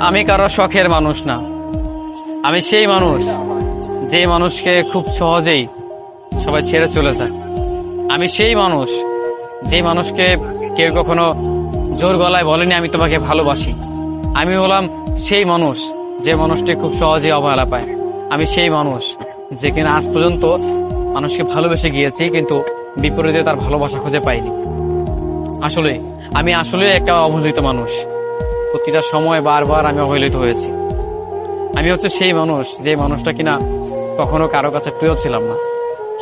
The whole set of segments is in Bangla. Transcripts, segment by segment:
আমি কারো শখের মানুষ না। আমি সেই মানুষ যে মানুষকে খুব সহজেই সবাই ছেড়ে চলে যায়। আমি সেই মানুষ যে মানুষকে কেউ কখনো জোর গলায় বলেনি আমি তোমাকে ভালোবাসি। আমি হলাম সেই মানুষ যে মানুষটি খুব সহজেই অবহেলা পায়। আমি সেই মানুষ যে কিনা আজ পর্যন্ত মানুষকে ভালোবেসে গিয়েছি, কিন্তু বিপরীতে তার ভালোবাসা খুঁজে পাইনি। আসলে আমি আসলে একটা অবহেলিত মানুষ। প্রতিটা সময় বারবার আমি অবহেলিত হয়েছি। আমি হচ্ছে সেই মানুষ যে মানুষটা কিনা কখনো কারো কাছে প্রিয় ছিলাম না,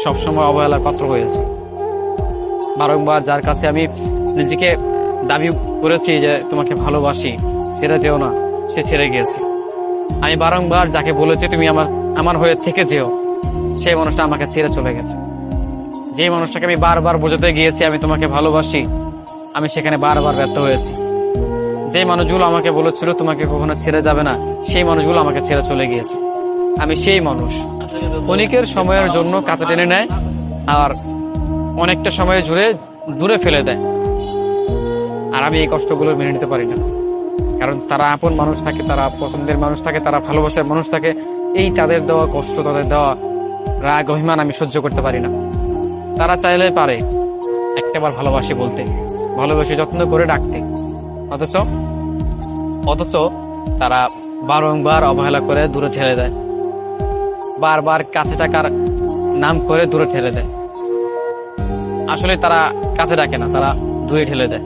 সবসময় অবহেলার পাত্র হয়েছে। বারংবার যার কাছে আমি নিজেকে দাবি করেছি যে তোমাকে ভালোবাসি, ছেড়ে যেও না, সে ছেড়ে গিয়েছে। আমি বারংবার যাকে বলেছি তুমি আমার হয়ে থেকে যেও, সেই মানুষটা আমাকে ছেড়ে চলে গেছে। যে মানুষটাকে আমি বারবার বোঝাতে গিয়েছি আমি তোমাকে ভালোবাসি, আমি সেখানে বারবার ব্যর্থ হয়েছি। যে মানুষগুলো আমাকে বলেছিল তোমাকে কখনো ছেড়ে যাবে না, সেই মানুষগুলো আমাকে ছেড়ে চলে গিয়েছে। আমি সেই মানুষ ক্ষণিকের সময়ের জন্য কাছে টেনে নেয় আর অনেকটা সময় জুড়ে দূরে ফেলে দেয়। আর আমি এই কষ্টগুলো মেনে নিতে পারি না, কারণ তারা আপন মানুষ থাকে, তারা পছন্দের মানুষ থাকে, তারা ভালোবাসার মানুষ থাকে। এই তাদের দেওয়া কষ্ট, তাদের দেওয়া রাগ অভিমান আমি সহ্য করতে পারি না। তারা চাইলে পারে একটাবার ভালোবাসি বলতে, ভালোবাসি যত্ন করে ডাকতে, অথচ তারা বারংবার অবহেলা করে দূরে ঠেলে দেয়, বারবার কাছে টাকার নাম করে দূরে ঠেলে দেয়। আসলে তারা কাছে ডাকে না, তারা দূরে ঠেলে দেয়।